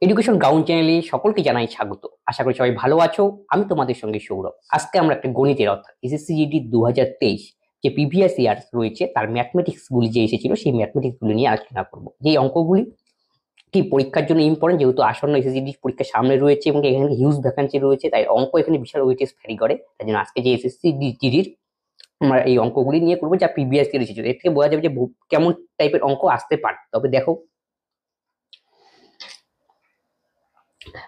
Education ground চ্যানেলে সকলকে জানাই স্বাগত। আশা করি সবাই ভালো আছো। আমি তোমাদের সঙ্গে সৌরভ। আজকে আমরা একটা গণিতের অর্থাৎ এসএসসি জিডি 2023 যে প্রিভিয়াস ইয়ার রয়েছে তার ম্যাথমেটিক্স গুলি যে এসেছিল সেই ম্যাথমেটিক্স গুলি নিয়ে আলোচনা করবো। যে অঙ্কগুলি কি পরীক্ষার জন্য ইম্পর্টেন্ট, যেহেতু আসন্ন এসএসসি জিডি পরীক্ষা সামনে রয়েছে এবং এখানে হিউজ ভ্যাকান্সি রয়েছে, তাই অঙ্ক এখানে বিশাল ওয়েটেজ ভ্যারি করে। তাই জন্য আজকে যে এসএসসি জিডির আমরা এই অঙ্কগুলি নিয়ে করবো যা প্রিভিয়াস ইয়ার এসেছিল। এর থেকে বোঝা যাবে যে কেমন টাইপের অঙ্ক আসতে পারে। তবে দেখো,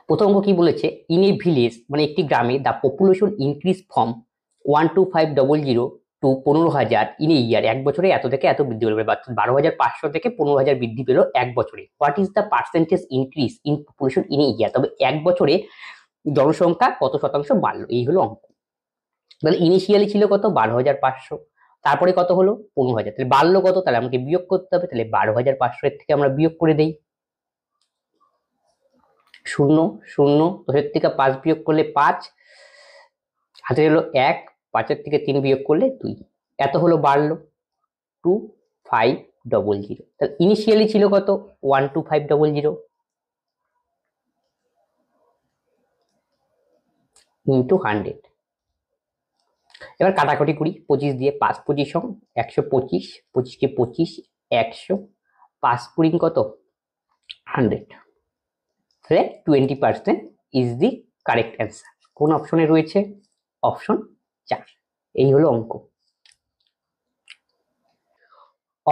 প্রথম অঙ্ক কি বলেছে, ইন এ ভিলেজ মানে একটি গ্রামে the population increase from 12500 to 15,000 in a year. এক বছরে এত থেকে এত বৃদ্ধি পেল, 12,500 থেকে 15,000 বৃদ্ধি পেল এক বছরে। What is the percentage increase in population in a year? তবে এক বছরে জনসংখ্যা কত শতাংশ বাড়লো, এই হলো অঙ্ক। তাহলে ইনিশিয়ালি ছিল কত, 12,500, তারপরে কত হলো 15,000, তাহলে বাড়লো কত? তাহলে আমাকে বিয়োগ করতে হবে। তাহলে 12,500 এর থেকে আমরা বিয়োগ করে দেই, শূন্য শূন্য, 10 থেকে 5 বিয়োগ করলে 5, হাতে হলো 1, 5 থেকে 3 বিয়োগ করলে 2, এত হলো বাড়লো 2500। তাহলে ইনিশিয়ালি ছিল কত, 12500 ইন্টু 100। এবার কাটাকুটি করি 25 দিয়ে, 5 25 125, 25 কে 25, 100, 5 20 কত, 100। তাহলে 20% ইজ দি কারেক্ট অ্যান্সার। কোন অপশনে রয়েছে? অপশন 4। এই হলো অঙ্ক।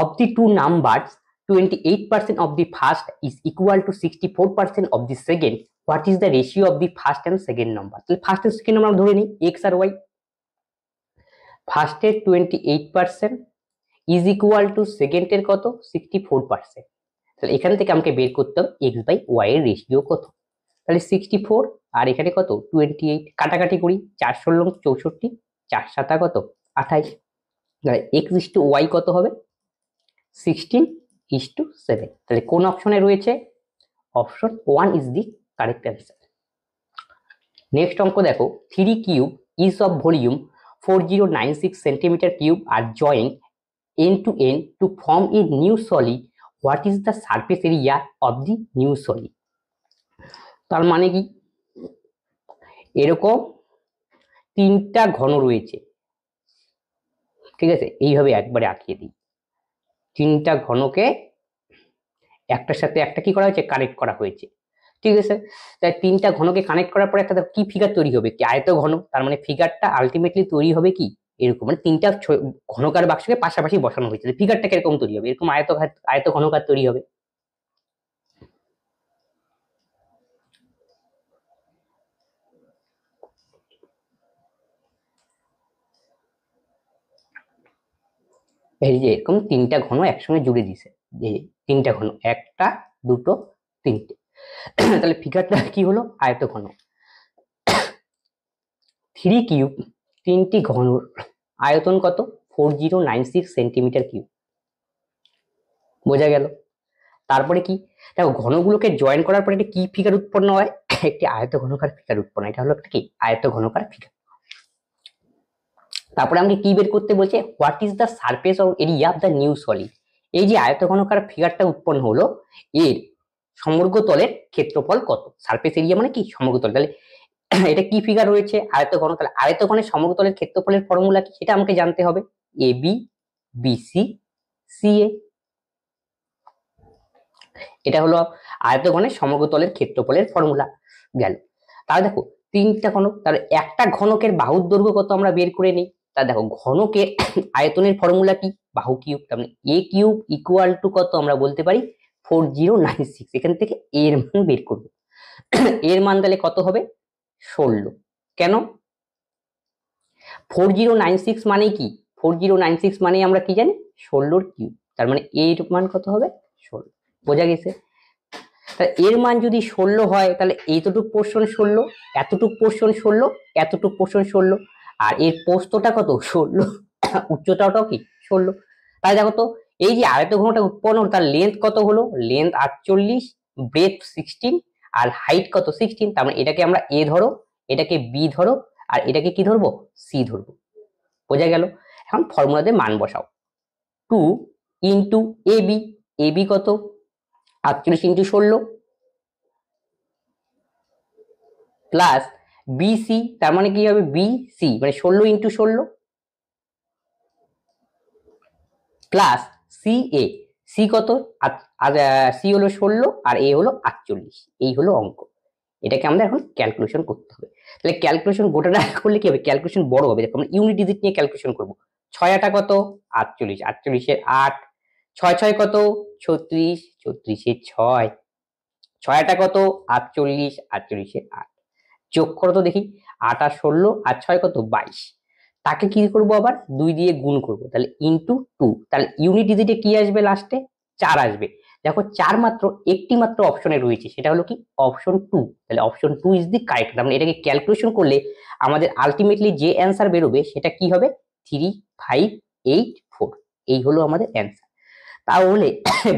Of the two numbers, 28% of the first is equal to 64% of the second. What is the ratio of the first and second number? তাহলে ফার্স্ট এন্ড সেকেন্ড আমরা ধরে নিই এক্স আর ওয়াই। ফার্স্টের 28% ইজ ইকুয়াল টু সেকেন্ডের কত, 64%। তাহলে এখান থেকে আমাকে বের করতে হবে এক্স বাই ওয়াই এর রেশিও কত। তাহলে 64 আর এখানে কত 28, কাটাকাটি করি, 4 16 64, 4 7 কত 28। তাহলে এক্স ইস টু ওয়াই কত হবে, 16:7। তাহলে কোন অপশনে রয়েছে? Option 1 is the correct answer. Next অঙ্ক দেখো, 3 cube is of volume 4096 centimetre cube আর joint end to end to form a new solid. What is the surface area of the new solid? তার মানে কি, এরকম তিনটা ঘন রয়েছে, ঠিক আছে, এইভাবে একবারে আঁকিয়ে দিই। তিনটা ঘনকে একটার সাথে একটা কি করা হয়েছে, কানেক্ট করা হয়েছে, ঠিক আছে। তাই তিনটা ঘনকে কানেক্ট করার পরে একটা কি ফিগার তৈরি হবে, কি আয়ত ঘন। তার মানে ফিগারটা আলটিমেটলি তৈরি হবে কি এরকম, মানে তিনটা ঘনকার বাক্সকে পাশাপাশি বসানো হয়েছে, ফিগারটা কিরকম তৈরি হবে, এরকম আয়ত ঘনকার তৈরি হবে। এই যে এরকম তিনটা ঘন একসঙ্গে জুড়ে দিছে, যে তিনটা ঘন, একটা দুটো তিনটে, তাহলে ফিগারটা কি হলো, আয়ত ঘন। 3 কিউব, তিনটি ঘনর আয়তন কত, 4096 সেন্টিমিটার কিউব, বোঝা গেল। তারপরে কি, দেখো ঘনগুলোকে জয়েন করার পরে একটা কি ফিগার উৎপন্ন হয়, একটি আয়ত ঘনকার ফিগার উৎপন্ন, এটা হলো একটা কি আয়ত ঘনকার ফিগার। তারপরে আমাকে কি বের করতে বলছে, what is the surface of area of the new solid. এই যে আয়ত ঘনকার ফিগারটা উৎপন্ন হলো, এর সমগ্র তলের ক্ষেত্রফল কত। সারফেস এরিয়া মানে কি সমগ্র তল। তাহলে এটা কি ফিগার রয়েছে, আয়ত ঘন। তাহলে আয়ত ঘনের সমগ্র তলের ক্ষেত্রফলের ফর্মুলা কি সেটা আমাকে জানতে হবে, এ বি বিসি সিএ। এটা হলো আয়তঘনের সমগ্র তলের ক্ষেত্রফলের ফর্মুলা গেল। তাহলে দেখো তিনটা ঘনক, তাহলে একটা ঘনকের বাহুর দৈর্ঘ্য কত আমরা বের করে নিই। তা দেখো ঘনকের আয়তনের ফর্মুলা কি, বাহু কিউব। তার মানে এ কিউব ইকুয়াল টু কত আমরা বলতে পারি 4096। এখান থেকে এর মান বের করবো, এর মান তাহলে কত হবে 16। কেন 4096 মানে কি, 4096 মানে আমরা কি জানি 16 কিউব। তার মানে এর মান কত হবে 16, বোঝা গেছে। তাহলে এর মান যদি 16 হয় তাহলে এইতটুক পোর্শন 16, এতটুক পোর্শন 16, এতটুক পোর্শন 16, আর এর প্রস্থটা কত 16, উচ্চতাটাও কি 16। তাই দেখো তো এই যে আয়তঘনটা উৎপন্ন হলো তার লেন্থ কত হলো, লেন্থ 48, ব্রেথ 16 আর হাইট কত 16। তার মানে এটাকে আমরা এ ধরো, এটাকে বি ধরো, আর এটাকে কি ধরবো সি ধরবো, বোঝা গেল। এখন ফর্মুলাতে মান বসাও, 2 ইন্টু এবি, এবি কত 48 ইন্টু 16, প্লাস বিসি, তার মানে কি হবে বিসি মানে 16 ইন্টু 16 প্লাস সি এ, সি কত, সি হলো 16 আর এ হলো 48, এই হলো অঙ্ক। এটাকে আমরা এখন ক্যালকুলেশন করতে হবে। তাহলে ক্যালকুলেশন গোটাটা করলে কি হবে, ক্যালকুলেশন বড় হবে। দেখো আমরা ইউনিট ডিজিট নিয়ে ক্যালকুলেশন করব। 6 আটা কত 48, 48 8, 6 6 কত 36, 36 6, 6 আটা কত 48, 48 8, যোগ করো তো দেখি, 8 আর 16 আর 6 কত 22, তাকে কি করব আবার 2 দিয়ে গুণ করব, তাহলে ইনটু 2, তাহলে ইউনিট ডিজিটে কি আসবে লাস্টে 4 আসবে। দেখো 4 মাত্র একটি মাত্র অপশনে রয়েছে, সেটা হলো কি অপশন 2, তাহলে অপশন 2 ইজ দি কারেক্ট। মানে এটাকে ক্যালকুলেশন করলে আমাদের আলটিমেটলি যে অ্যান্সার বেরোবে সেটা কি হবে 3584, এই হলো আমাদের অ্যান্সার। তাহলে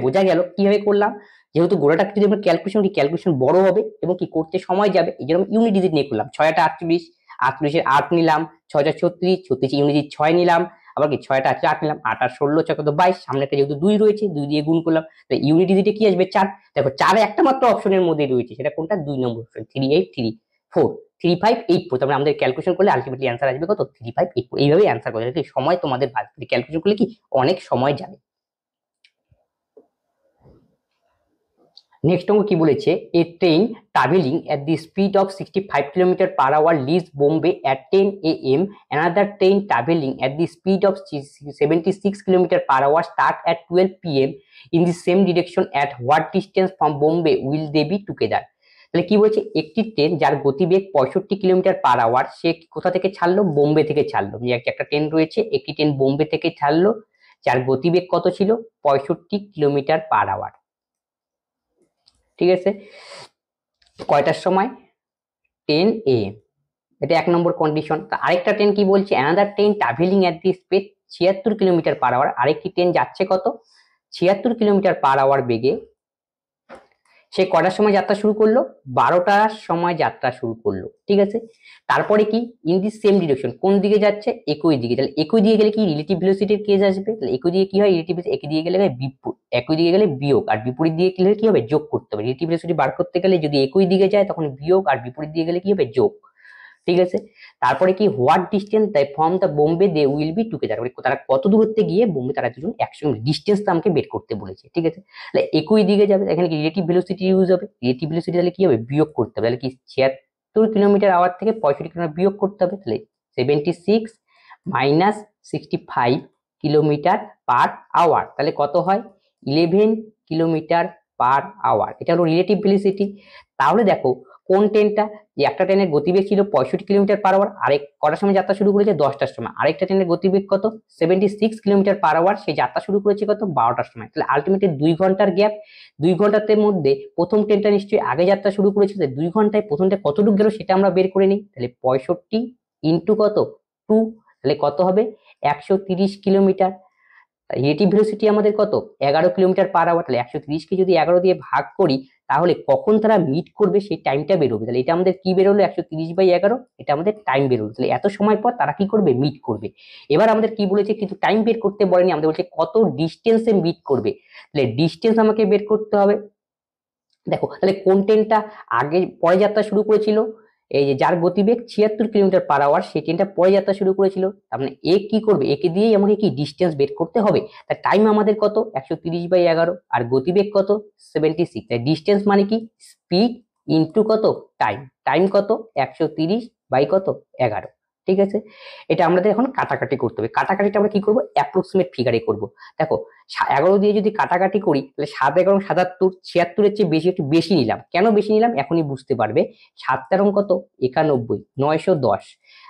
বোঝা গেল কিভাবে করলাম, যেহেতু গোড়াটা যদি আমরা ক্যালকুলেশন করি ক্যালকুলেশন বড় হবে এবং কি করতে সময় যাবে, এই জন্য ইউনিট ডিজিট নিয়ে করলাম। 6 আটা 48, 48 8 নিলাম, 6 4 36, 36 ইউনিট ডিজিট 6 নিলাম, আবার কি 6 টা 8 নিলাম, 8 আর 16 6 কত 22, সামনে একটা যেহেতু 2 রয়েছে 2 দিয়ে গুণ করলাম, তাই ইউনিট ডিজিটে কি আসবে 4। দেখো 4 একটা মাত্র অপশনের মধ্যে রয়েছে, সেটা কোনটা 2 নম্বর অপশন 3834, 3584, তারপরে আমাদের ক্যালকুলেশন করলে আলটিমেটলি অ্যান্সার আসবে কত 3584। এইভাবে অ্যান্সার করতে হবে, সময় তোমাদের বাঁচবে, ক্যালকুলেশন করলে কি অনেক সময় যাবে। নেক্সট অঙ্ক কি বলেছে, a train travelling at the speed of 65 kilometre per hour leaves Bombay at 10 AM, another train travelling at the speed of 76 kilometre per hour start at 12 PM in the same direction at what distance from Bombay will they be together. তাহলে কি বলছে, একটি train যার গতিবেগ 65 kilometre per hour, সে কোথা থেকে ছাড়লো, বোম্বে থেকে ছাড়লো। একটা ট্রেন রয়েছে, একটি ট্রেন বোম্বে থেকে ছাড়লো, যার গতিবেগ কত ছিল 65 কিলোমিটার পার আওয়ার। ঠিক আছে, কয়টার সময় 10 AM, এটা 1 নম্বর কন্ডিশন। আরেকটা ট্রেন কি বলছে, another train travelling at the speed 76 kilometre per hour, আরেকটি ট্রেন যাচ্ছে কত 76 কিলোমিটার পার আওয়ার বেগে, সে কটার সময় যাত্রা শুরু করলো 12টার সময় যাত্রা শুরু করলো। ঠিক আছে, তারপরে কি ইন দি সেম ডিরেকশন, কোন দিকে যাচ্ছে একই দিকে, তাহলে একই দিকে গেলে কি রিলেটিভ ভেলোসিটির কেস আসবে, তাহলে একই দিকে কি হয় রিলেটিভ, একই দিকে গেলে একই দিকে গেলে বিয়োগ, আর বিপরীত দিকে গেলে কি হবে যোগ করতে হবে। রিলেটিভ ভেলোসিটি বার করতে গেলে যদি একই দিকে যায় তখন বিয়োগ, আর বিপরীত দিকে গেলে কি হবে যোগ। ঠিক আছে, তারপরে কি what distance they from the Bombay they will be together, তারা কত দূরত্বে গিয়ে বোম্বে তারা দুজন একসঙ্গে, ডিস্টেন্সটা আমাকে বের করতে বলেছে। ঠিক আছে, তাহলে একই দিকে যাবে, এখানে কি রিলেটিভ ভেলোসিটি ইউজ হবে, রিলেটিভ ভেলোসিটি তাহলে কি হবে বিয়োগ করতে হবে, তাহলে কি 76 কিলোমিটার আওয়ার থেকে 65 কিলোমিটার বিয়োগ করতে হবে, তাহলে 76 মাইনাস 65 কিলোমিটার পার আওয়ার, তাহলে কত হয় 11 কিলোমিটার পার আওয়ার, এটা হলো রিলেটিভ ভেলোসিটি। তাহলে দেখো কোন ট্রেনটা, যে একটা ট্রেনের গতিবেগ ছিল 65 কিলোমিটার পার আওয়ার, আরেক কটার সময় যাত্রা শুরু করেছে 10টার সময়, আরেকটা ট্রেনের গতিবেগ কত 76 কিলোমিটার পার আওয়ার, সেই যাত্রা শুরু করেছে কত 12টার সময়, তাহলে আলটিমেটলি 2 ঘন্টার গ্যাপ, 2 ঘন্টাতে মধ্যে প্রথম ট্রেনটা নিশ্চয়ই আগে যাত্রা শুরু করেছিল, 2 ঘন্টায় প্রথমটা কতটুকু গেল সেটা আমরা বের করে নিই, তাহলে 65 ইন্টু কত 2, তাহলে কত হবে 130 কিলোমিটার। রিলেটিভ ভেলোসিটি আমাদের কত 11 কিলোমিটার পার আওয়ার, তাহলে 130 কে যদি 11 দিয়ে ভাগ করি তাহলে কখন তারা মিট করবে সেই টাইমটা বেরোবে, তাহলে এটা আমাদের কি বেরোলো 130/11, এটা আমাদের টাইম বেরোলো, তাহলে এত সময় পর তারা কি করবে মিট করবে। এবার আমাদের কি বলেছে, কিন্তু টাইম বের করতে বলেনি, আমাদের বলছে কত ডিস্টেন্সে মিট করবে, তাহলে ডিস্টেন্স আমাকে বের করতে হবে। দেখো তাহলে কোন ট্রেনটা আগে পরে যাত্রা শুরু করেছিল, এই যে যার গতিবেগ 76 কিলোমিটার পার আওয়ার, সেই ট্রেনটা পরে যাত্রা শুরু করেছিল, তার মানে এ কি করবে, একে দিয়েই আমাকে কি ডিস্টেন্স বের করতে হবে। তার টাইম আমাদের কত 130/11, আর গতিবেগ কত 76, তাই ডিস্টেন্স মানে কি স্পিড ইন্টু কত টাইম, টাইম কত 130/11। ঠিক আছে, এটা আমাদের এখন কাটাকাটি করতে হবে, কাটাকাটিটা আমরা কি করব অ্যাপ্রক্সিমেট ফিগারে করব। দেখো 11 দিয়ে যদি কাটাকাটি করি তাহলে 7 11 77, 76-এর চেয়ে বেশি, একটু বেশি নিলাম, কেন বেশি নিলাম এখনই বুঝতে পারবে। 7 13 কত 91, 910,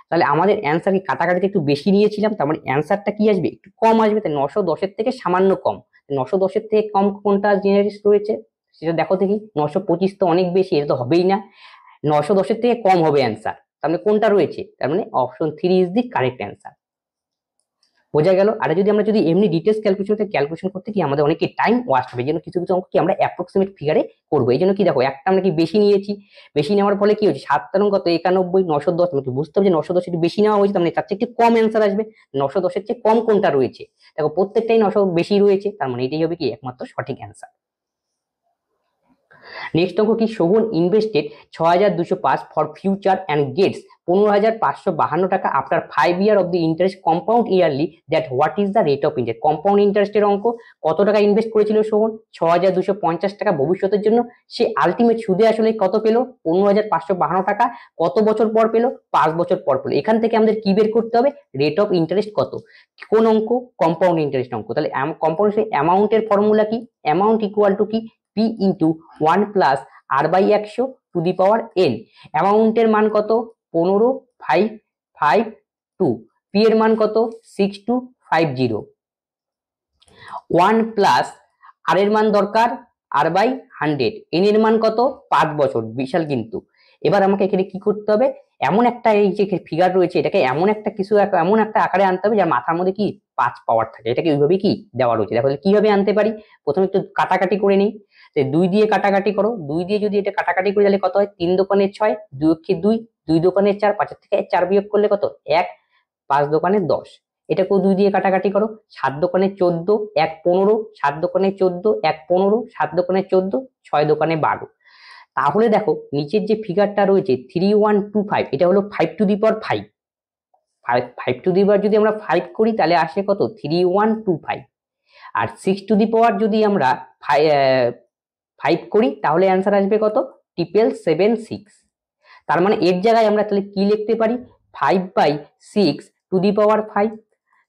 তাহলে আমাদের অ্যান্সার কি কাটাকাটিতে একটু বেশি নিয়েছিলাম, তার মানে অ্যান্সারটা কি আসবে একটু কম আসবে, তাই 910-এর থেকে সামান্য কম। 910-এর থেকে কম কোনটা জেনারেস রয়েছে সেটা দেখো দেখি, 925 তো অনেক বেশি, এটা তো হবেই না, 910-এর থেকে কম হবে অ্যান্সার, তার মানে কোনটা রয়েছে, তার মানে option 3 is the correct answer. বোঝা গেল। আর যদি আমরা যদি এমনি ডিটেলস ক্যালকুলেশন করতে কি আমাদের অনেক টাইম ওয়াস্ট হবে, এই জন্য কিছু কিছু অঙ্ক কি আমরা অ্যাপ্রক্সিমেট ফিগারে করবো। এই জন্য কি দেখো একটা আমরা কি বেশি নিয়েছি, বেশি নেওয়ার ফলে কি হচ্ছে 7 13 কত 91, 910, আমাকে বুঝতে হবে যে 910 একটু বেশি নেওয়া হয়েছে, তার মানে তার চেয়ে একটু কম অ্যান্সার আসবে, 910-এর চেয়ে কম কোনটা রয়েছে, দেখো প্রত্যেকটাই 900 বেশি রয়েছে, তার মানে এটাই হবে কি একমাত্র সঠিক অ্যান্সার। নেক্সট অঙ্ক কি, Shovan invested 6205 for future and gets 15,552 টাকা after 5 year of the interest compound yearly, that what is the rate of interest. Compound ইন্টারেস্টের অঙ্ক, কত টাকা ইনভেস্ট করেছিল শোভন? 6250 টাকা ভবিষ্যতের জন্য। সে আলটিমেট সুদে আসলে কত পেলো? 15,552 টাকা। কত বছর পর পেলো? 5 বছর পর পেলো। এখান থেকে আমাদের কি বের করতে হবে? রেট অফ ইন্টারেস্ট কত। কোন অঙ্ক? কম্পাউন্ড ইন্টারেস্ট অঙ্ক। তাহলে কম্পাউন্ড অ্যামাউন্টের ফর্মুলা কি? অ্যামাউন্ট ইকুয়াল টু কি? P into 1 plus r/100 to the power n। অ্যামাউন্টের মান কত? 15,552। পি এর মান কত? 6250। 1 প্লাস আর এর মান দরকার r/100, n এর মান কত? 5 বছর, বিশাল কিন্তু। এবার আমাকে এখানে কি করতে হবে? এমন একটা, এই যে ফিগার রয়েছে এটাকে এমন একটা কিছু, এমন একটা আকারে আনতে হবে যার মাথার মধ্যে কি 5 পাওয়ার থাকে। এটাকে ওইভাবে কি দেওয়া রয়েছে। দেখো কিভাবে আনতে পারি। প্রথমে একটু কাটাকাটি করে নিই। 2 দিয়ে কাটাকাটি করো। 2 দিয়ে যদি এটা কাটাকাটি করে তাহলে কত হয়? 3 দোকানে 6, 2 অক্ষে 2, 2 দোকানে 4, 5 থেকে 4 বিয়োগ করলে কত? 1, 5 দোকানে 10। এটাকেও 2 দিয়ে কাটাকাটি করো। 7 দোকানে 14, 1 15, 7 দোকানে 14, 1 15, 7 দোকানে 14, 6 দোকানে 12। তাহলে দেখো নিচের যে ফিগারটা রয়েছে 3125, এটা হলো 5 to the power 5। 5 to the পাওয়ার যদি আমরা 5 করি তাহলে আসে কত? 3125। আর 6 টু দি পাওয়ার যদি আমরা 5 করি তাহলে অ্যান্সার আসবে কত? 776। তার মানে এর জায়গায় আমরা তাহলে কি লিখতে পারি? 5/6 টু দি পাওয়ার 5।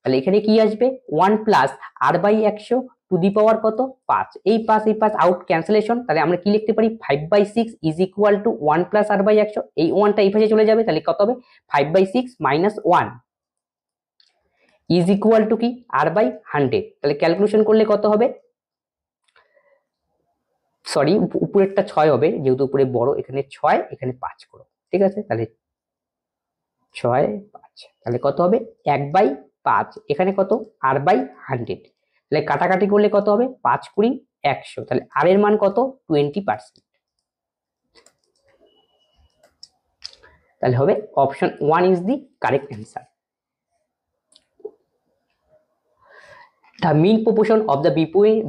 তাহলে এখানে কি আসবে? 1 প্লাস r/100 টু দি পাওয়ার কত? 5। এই 5 আউট ক্যান্সেলেশন। তাহলে আমরা কি লিখতে পারি? 5/6 is equal to 1 plus r/100। এই 1টা এই পাশে চলে যাবে। তাহলে কত হবে? 5/6 মাইনাস 1 ইজ ইকুয়াল টু কি? r/100। তাহলে ক্যালকুলেশন করলে কত হবে? সরি, উপরেরটা 6 হবে, যেহেতু উপরে বড়। এখানে 6, এখানে 5 করো। ঠিক আছে, তাহলে 6, 5, তাহলে কত হবে? 1/5। এখানে কত? r/100। তাহলে কাটাকাটি করলে কত হবে? 5 20 100। তাহলে আর এর মান কত? 20%। তাহলে হবে option 1 is the correct answer. The mean proportion of the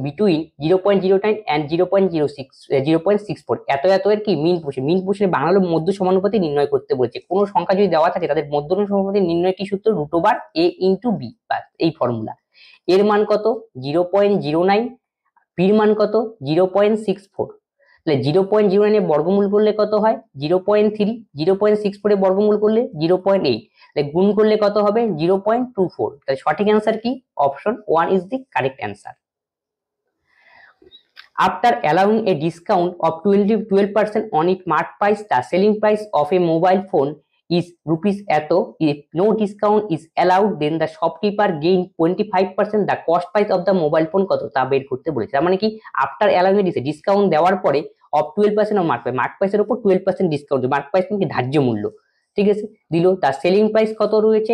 between 0.09 and 0.64 এত এর কি মিন প্রপোর্শন। মিন প্রপোর্শনে বাংলা হলো মধ্য সমানুপাতি নির্ণয় করতে বলেছে। কোনো সংখ্যা যদি দেওয়া থাকে তাদের মধ্য সমানুপাতি নির্ণয় কি সূত্র? √a * b। এই ফর্মুলা। এর মান কত? 0.09। পির মান কত? 0.64। তাহলে 0.09 এর বর্গমূল করলে কত হয়? 0.3। 0.64 এর বর্গমূল করলে 0.8। তাহলে গুণ করলে কত হবে? 0.24। তাহলে সঠিক অ্যান্সার কি? Option 1 is the correct answer. After allowing a discount of 12% on its marked price, the selling price of a mobile phone is rupees এত। If no discount is allowed, then the shopkeeper gain 25%. The cost price of the mobile phone কত? তা বের করতে বলেছে। তার মানে কি? After allowing এ discount দেওয়ার পরে of 12% of mark price, mark প্রাইসের উপর 12% ডিসকাউন্ট। মার্ক প্রাইস কি? ধার্য মূল্য। ঠিক আছে, দিল। তার সেলিং প্রাইস কত রয়েছে?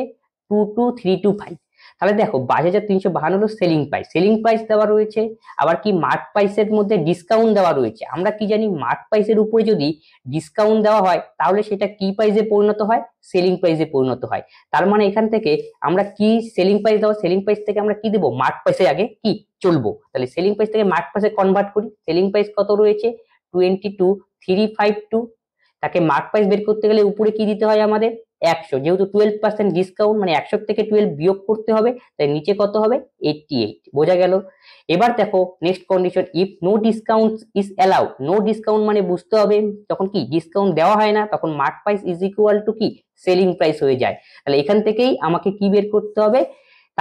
22325। তাহলে দেখো 22,352 হলো সেলিং প্রাইস। সেলিং প্রাইস দেওয়া রয়েছে, আবার কি মার্ক প্রাইসের মধ্যে ডিসকাউন্ট দেওয়া রয়েছে। আমরা কি জানি? মার্ক প্রাইসের উপরে যদি ডিসকাউন্ট দেওয়া হয় তাহলে সেটা কি প্রাইসে পরিণত হয়? সেলিং প্রাইসে পরিণত হয়। তার মানে এখান থেকে আমরা কি সেলিং প্রাইস দেওয়া, সেলিং প্রাইস থেকে আমরা কি দেবো? মার্ক প্রাইসে আগে কি চলবো। তাহলে সেলিং প্রাইস থেকে মার্ক প্রাইসে কনভার্ট করি। সেলিং প্রাইস কত রয়েছে? 22,352। তাকে মার্ক প্রাইস বের করতে গেলে উপরে কি দিতে হয় আমাদের? 100। যেহেতু 12% ডিসকাউন্ট, মানে 100 থেকে 12 বিয়োগ করতে হবে। তাই নিচে কত হবে? 88। বোঝা গেল? এবার দেখো next condition, if no discount is allowed. No discount মানে বুঝতে হবে যখন কি ডিসকাউন্ট দেওয়া হয় না তখন mark price is equal to কি? সেলিং প্রাইস হয়ে যায়। তাহলে এখান থেকেই আমাকে কি বের করতে হবে?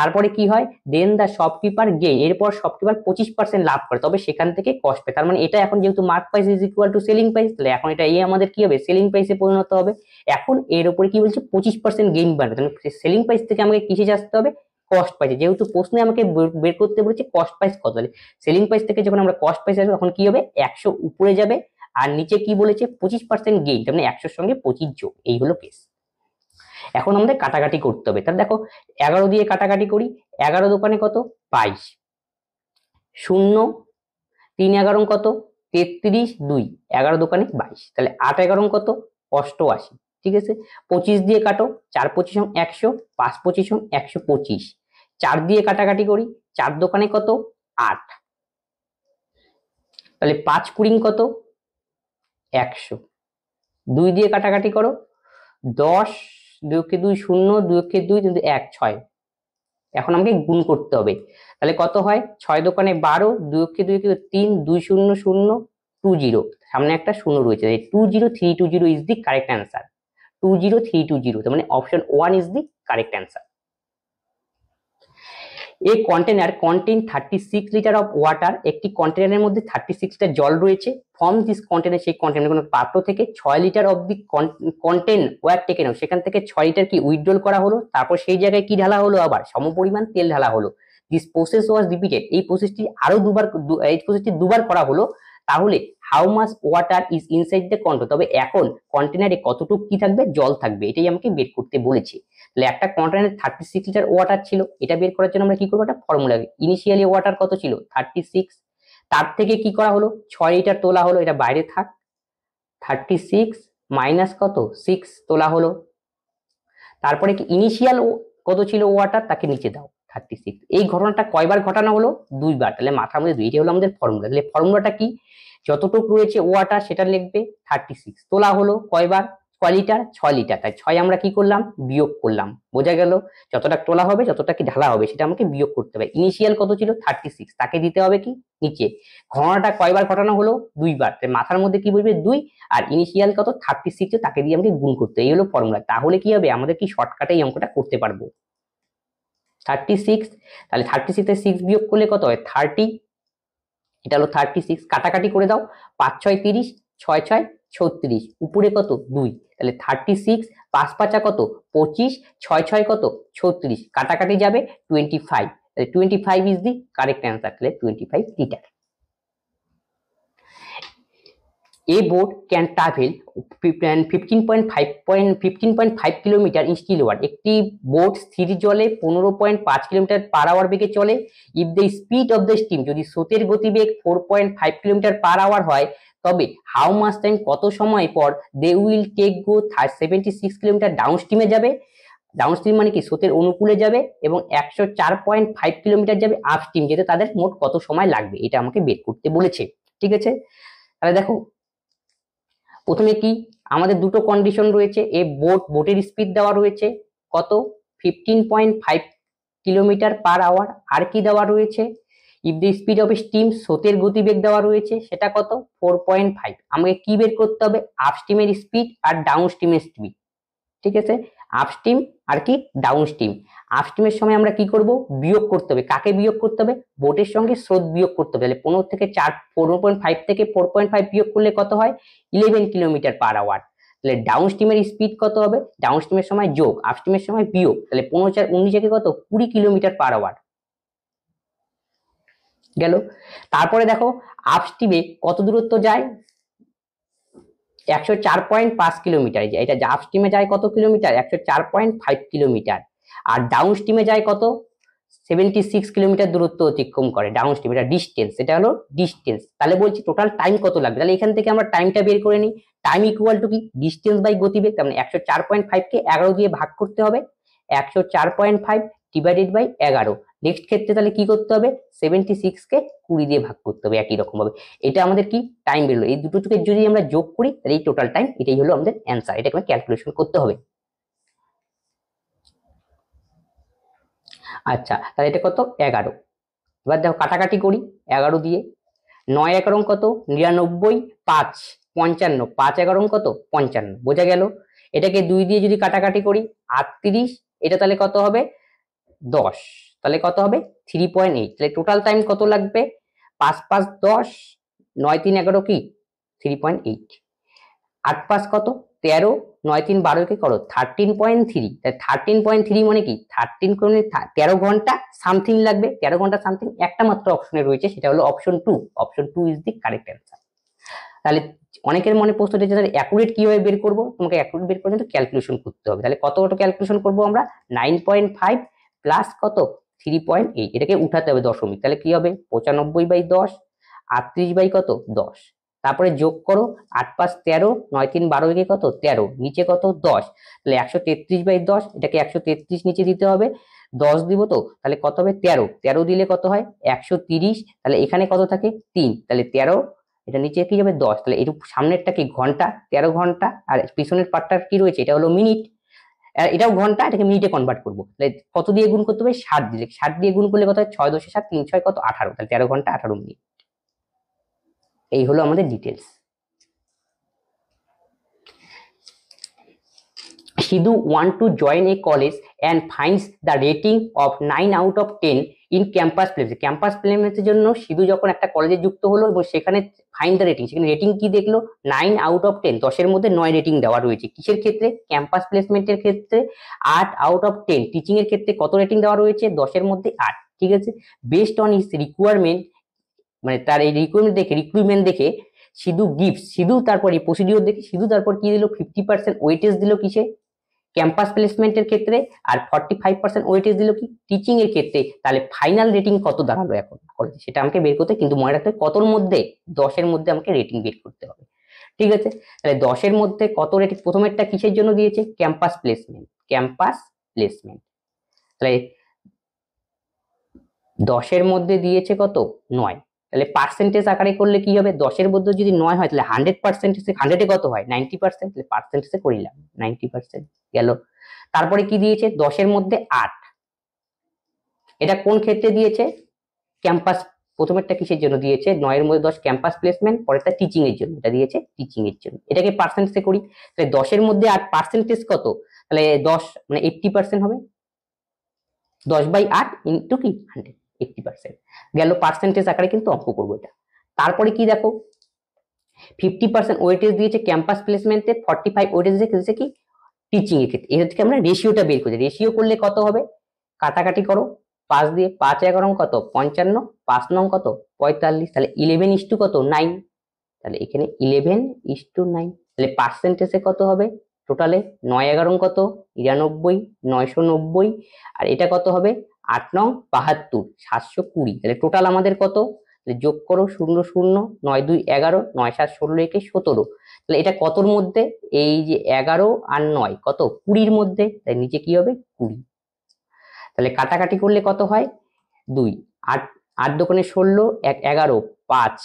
তারপরে কি হয়? দেন দা শপকিপার গেইন। এরপর শপকিপার 25% লাভ করে, তবে সেখান থেকে কস্ট পায়। তার মানে এটা এখন যেহেতু mark price is equal to selling price, তাহলে এখন এটা আমাদের কি হবে? সেলিং প্রাইসে পরিণত হবে। এখন এর উপরে কি বলছে? 25% গেইন বাড়বে। তাহলে সেলিং প্রাইস থেকে আমাকে কিসে আসতে হবে? কস্ট প্রাইসে। যেহেতু প্রশ্নে আমাকে বের করতে বলেছে কস্ট প্রাইস কত, তাহলে সেলিং প্রাইস থেকে যখন আমরা কস্ট প্রাইস আসবে তখন কি হবে? 100 উপরে যাবে, আর নিচে কি বলেছে? 25% গেইন, তার মানে 100 সঙ্গে 25 যোগ। এই হলো কেস। এখন আমাদের কাটাকাটি করতে হবে। তাহলে দেখো 11 দিয়ে কাটাকাটি করি। 11 দোকানে কত? 22। 0 3 11 কত? 33 2। 11 দোকানে 22। তাহলে 8 11 কত? 88। ঠিক আছে, 25 দিয়ে কাটো। 4 25 100, 5 25 125। 4 দিয়ে কাটাকাটি করি। 4 দোকানে কত? 8। তাহলে 5 20 কত? 100, 2 দিয়ে কাটাকাটি করো, 10, 2 কে 2 0, 2 কে 2 কিন্তু 1 6। এখন আমাকে গুণ করতে হবে, তাহলে কত হয়, 6 দোকানে 12, 2 কে 2 কে 3, 2 0 0 20, সামনে একটা শূন্য রয়েছে, 20320 ইজ দি কারেক্ট অ্যান্সার। 20320, তার মানে option 1 is the correct answer. A container contain 36 litre of water, একটি কন্টেনারের মধ্যে 36 লিটার জল রয়েছে। ফ্রম দিস কন্টেনার, সেই কন্টেনার কোনো পাত্র থেকে 6 litre of the contain were taken, সেখান থেকে 6 লিটার কি উইথড্রল করা হলো, তারপর সেই জায়গায় কি ঢালা হলো, আবার সমপরিমাণ তেল ঢালা হলো। দিস প্রসেস ওয়াজ রিপিটেড, এই প্রসেসটি আরো দুবার করা হলো। তাহলে how much water is inside the container, তবে এখন কন্টেনারে কতটুকু কি থাকবে, জল থাকবে, এটাই আমাকে বের করতে বলেছে। তাহলে একটা কন্টেনারে 36 লিটার ওয়াটার ছিল, এটা বের করার জন্য আমরা কি করবো, একটা ফর্মুলা। ইনিশিয়ালি ওয়াটার কত ছিল, 36, তার থেকে কি করা হলো, 6 লিটার তোলা হলো, এটা বাইরে থাক, 36 মাইনাস কত 6 তোলা হলো। তারপরে কি ইনিশিয়াল কত ছিল ওয়াটার, তাকে নিচে দাও 36। এই ঘটনাটা কয়বার ঘটানো হলো, 2 বার, তাহলে মাথার মধ্যে 2, এটা হলো আমাদের ফর্মুলা। তাহলে ফর্মুলাটা কি, যতটুকু রয়েছে ওয়াটার সেটা লিখবে, 36 তোলা হলো কয়বার, কয় লিটার, 6 লিটার, তাই 6 আমরা কি করলাম, বিয়োগ করলাম, বোঝা গেল। যতটা তোলা হবে, যতটা কি ঢালা হবে, সেটা আমাকে বিয়োগ করতে হবে। ইনিশিয়াল কত ছিল 36, তাকে দিতে হবে কি নিচে। ঘটনাটা কয়বার ঘটানো হলো, 2 বার, তাই মাথার মধ্যে কি বলবে 2, আর ইনিশিয়াল কত 36, তাকে দিয়ে আমাকে গুণ করতে, এই হলো ফর্মুলা। তাহলে কি হবে, আমাদের কি শর্টকাটে এই অঙ্কটা করতে পারবো। 36, তাহলে 36 থেকে 6 বিয়োগ করলে কত হয়, 30, এটা হলো 36, কাটাকাটি করে দাও, 5 6 30, 6 6 36, উপরে কত 2, তাহলে 36, 5 5 কত 25, 6 6 কত 36, কাটাকাটি যাবে 25, তাহলে 25 ইজ দি কারেক্ট অ্যান্সার, তাহলে 25 litre. A boat can travel 15.5 kilometre in still water, একটি বোট স্থির জলে 15.5 কিলোমিটার পার আওয়ার বেগে চলে। If the speed of the steam, যদি স্রোতের গতিবেগ 4.5 কিলোমিটার পার আওয়ার হয়, তবে হাউ মাচ টাইম, কত সময় পর they will take go 76 kilometre down স্ট্রিমে যাবে। ডাউন স্ট্রিম মানে কি, স্রোতের অনুকূলে যাবে, এবং 104.5 কিলোমিটার যাবে আপ স্ট্রিম, যেতে তাদের মোট কত সময় লাগবে, এটা আমাকে বের করতে বলেছে। ঠিক আছে, তাহলে দেখো প্রথমে কি, আমাদের দুটো কন্ডিশন রয়েছে, বোটের স্পিড দেওয়া রয়েছে কত 15.5 কিলোমিটার পার আওয়ার, আর কি দেওয়া রয়েছে, if the speed of steam, স্রোতের গতিবেগ দেওয়া রয়েছে সেটা কত 4.5। আমাকে কি বের করতে হবে, আপস্ট্রিমের স্পিড আর ডাউন স্ট্রিমের স্পিড। ঠিক আছে, আপস্ট্রিম আর কি ডাউন স্ট্রিম। আপস্ট্রিমের সময় আমরা কি করব, বিয়োগ করতে হবে, কাকে বিয়োগ করতে হবে, বোটের সঙ্গে স্রোত বিয়োগ করতে হবে। তাহলে 15 থেকে 4.5 থেকে 4.5 বিয়োগ করলে কত হয়, 11 কিলোমিটার পার আওয়ার। তাহলে ডাউন স্ট্রিমের স্পিড কত হবে, ডাউন স্ট্রিমের সময় যোগ, আপস্ট্রিমের সময় বিয়োগ, তাহলে 15 4 19 কত 20 কিলোমিটার পার আওয়ার গেল। তারপরে দেখো আপস্ট্রিমে কত দূরত্ব যায়, 104.5 কিলোমিটার, এটা আপ স্ট্রিমে যায় কত কিলোমিটার, 104.5 কিলোমিটার। আর ডাউন স্ট্রিমে যায় কত, 76 কিলোমিটার দূরত্ব অতিক্রম করে ডাউন স্ট্রিম, এটা ডিস্টেন্স, এটা হলো ডিস্টেন্স। তাহলে বলছি টোটাল টাইম কত লাগবে, তাহলে এখান থেকে আমরা টাইমটা বের করে নিই। টাইম ইকুয়াল টু কি, ডিস্টেন্স বাই গতিবেগ, তার মানে 104.5 কে 11 দিয়ে ভাগ করতে হবে, 104.5 ডিভাইডেড বাই 11। নেক্সট ক্ষেত্রে তাহলে কি করতে হবে, 76 কে 20 দিয়ে ভাগ করতে হবে, একই রকম ভাবে। এটা আমাদের কি টাইম বেরোলো, এই দুটোকে যদি আমরা যোগ করি তাহলে এই টোটাল টাইম, এটাই হলো আমাদের অ্যান্সার, এটাকে ক্যালকুলেশন করতে হবে। আচ্ছা, তাহলে এটা কত 11। এবার দেখো কাটাকাটি করি, 11 দিয়ে 9 11 কত 99, 5 55, 5 11 কত 55, বোঝা গেল। এটাকে 2 দিয়ে যদি কাটাকাটি করি 38, এটা তাহলে কত হবে 10, তাহলে কত হবে 3.8। তাহলে টোটাল টাইম কত লাগবে, 5 5 10, 9 3 11 কি 3.8, 8 5 কত 13, 9 3 12 কে করো 13.3। 13.3 মানে কি 13 ঘন্টা সামথিং লাগবে, 13 ঘন্টা সামথিং একটা মাত্র অপশনে রয়েছে, সেটা হলো option 2। Option 2 is the correct answer. তাহলে অনেকের মনে প্রশ্ন হচ্ছে তাহলে অ্যাকুরেট কিভাবে বের করব, তোমাকে অ্যাকুরেট বের করার জন্য ক্যালকুলেশন করতে হবে। তাহলে কত ক্যালকুলেশন করব আমরা, 9.5 প্লাস কত 3.8, এটাকে উঠাতে হবে দশমিক, তাহলে কি হবে 95/10, 38 কত 10, তারপরে যোগ করো 8 5 13, 9 3 12 কে কত 13, নিচে কত 10, তাহলে 133/10, এটাকে 133 নিচে দিতে হবে, 10 দিব তো, তাহলে কত হবে 13 দিলে কত হয় 130, তাহলে এখানে কত থাকে 3, তাহলে 13 এটা নিচে কি যাবে 10, তাহলে এর সামনেরটা কি ঘন্টা, 13 ঘন্টা, আর পিছনের পার্টটা কি রয়েছে এটা হলো মিনিট, আর এটাও ঘন্টা, এটাকে মিনিটে কনভার্ট করবো, তাহলে কত দিয়ে গুণ করতে হবে 60 দিলে, 60 দিয়ে গুণ করলে কত হয় 6 × 7 3 6 কত 18, তাহলে 13 ঘন্টা 18 মিনিট। এই হলো আমাদের details. Sidhu want to join a college and finds the rating of 9 out of 10 in campus placement. Campus প্লেসমেন্টের জন্য সিধু যখন একটা কলেজে যুক্ত হলো এবং সেখানে ফাইন্ড দ্য রেটিং, সেখানে রেটিং কি দেখলো 9 out of 10, 10 এর মধ্যে 9 রেটিং দেওয়া রয়েছে। কিসের ক্ষেত্রে? ক্যাম্পাস প্লেসমেন্টের ক্ষেত্রে। 8 out of 10 টিচিং এর ক্ষেত্রে কত রেটিং দেওয়া রয়েছে 10 এর মধ্যে 8, ঠিক আছে। বেসড অন হিজ রিকোয়ারমেন্ট, মানে তার এই রিক্রুটমেন্ট দেখে সিধু গিফট, সিধু তারপর এই প্রসিডিওর দেখে সিধু তারপর কি দিল 50% ওয়েটেজ দিল কিসে ক্যাম্পাস প্লেসমেন্টের ক্ষেত্রে, আর 45% ওয়েটেজ দিল কি টিচিং এর ক্ষেত্রে। তাহলে ফাইনাল রেটিং কত দাঁড়ালো এখন কলেজে সেটা আমাকে বের করতে, কিন্তু মনে রাখতে কতর মধ্যে 10 এর মধ্যে আমাকে রেটিং বের করতে হবে, ঠিক আছে। তাহলে 10 এর মধ্যে কত রেটিং, প্রথমেরটা কিসের জন্য দিয়েছে ক্যাম্পাস প্লেসমেন্ট, ক্যাম্পাস প্লেসমেন্ট, তাহলে 10 এর মধ্যে দিয়েছে কত 9, তাহলে পার্সেন্টেজ আকারে করলে কি হবে 10 এর মধ্যে যদি 9 হয় তাহলে 100%, 100 এ কত হয় 90%, তাহলে পার্সেন্টেজে করিলাম 90% গেল। তারপরে কি দিয়েছে 10 এর মধ্যে 8, এটা কোন ক্ষেত্রে দিয়েছে ক্যাম্পাস, প্রথমেরটা কিসের জন্য দিয়েছে 9 এর মধ্যে 10 ক্যাম্পাস প্লেসমেন্ট, পরেরটা টিচিং এর জন্য, এটা দিয়েছে টিচিং এর জন্য। এটাকে পার্সেন্টেজে করি, তাহলে 10 এর মধ্যে 8 পার্সেন্টেজ কত, তাহলে 10 মানে 80% হবে, 10/8 ইন্টু কি 100, 80% গেল। পার্সেন্টেজ আকারে কিন্তু অঙ্ক করবো এটা। তারপরে কি দেখো 50% ওয়েটেজ দিয়েছে ক্যাম্পাস প্লেসমেন্টে, 45 ওয়েটেজ দিয়েছে কি টিচিং এর ক্ষেত্রে। এর থেকে আমরা রেশিওটা বের করি, রেশিও করলে কত হবে কাটাকাটি করো 5 দিয়ে, 5 11 কত 55, 5 9 কত 45, তাহলে 11 কত 9, তাহলে এখানে 11:9, তাহলে পার্সেন্টেজে কত হবে টোটালে 9 11 কত 99, 990, আর এটা কত হবে 8 9 72, 720, তাহলে টোটাল আমাদের কত, যোগ করো 0 0 9 2 11, 9 7 16 একে 17, তাহলে এটা কতর মধ্যে এই যে 11 আর 9 কত 20 মধ্যে, তাই নিচে কি হবে 20, তাহলে কাটাকাটি করলে কত হয় 2 8 8 দোকানে 16 1 11 5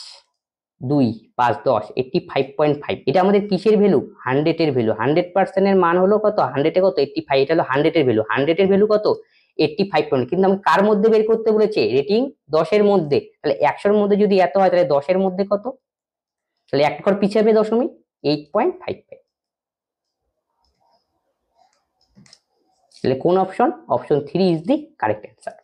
2 5 10, 85.5, এটা আমাদের কিসের ভ্যালু 100 এর ভ্যালু, 100% এর মান হলো কত 100 এ কত 85, এটা হলো 100 এর ভ্যালু, 100 এর ভ্যালু কত 85, কিন্তু আমি কার মধ্যে বের করতে বলেছে রেটিং 10 এর মধ্যে, তাহলে 100 এর মধ্যে যদি এত হয় তাহলে 10 এর মধ্যে কত, তাহলে এক ঘর পিছিয়ে হবে 0.855, তাহলে কোন option, option 3 is the correct answer.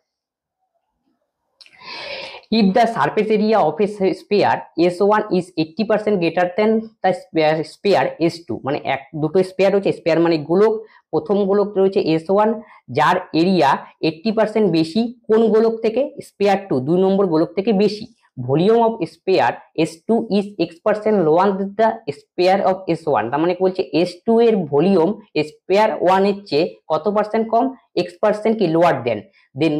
If the surface area of a sphere S1 is 80% greater than the sphere S2, মানে দুটো স্পেয়ার রয়েছে, স্পেয়ার মানে গোলক, প্রথম গোলক রয়েছে S1 যার এরিয়া 80% বেশি কোন গোলক থেকে স্পেয়ার 2, 2 নম্বর গোলক থেকে বেশি, volume of spare S2 is x% lower than the sphere of S1, তার মানে বলছে S2 এর ভলিউম স্পেয়ার 1 এর চেয়ে কত পার্সেন্ট কম x% কি লোয়ার দেন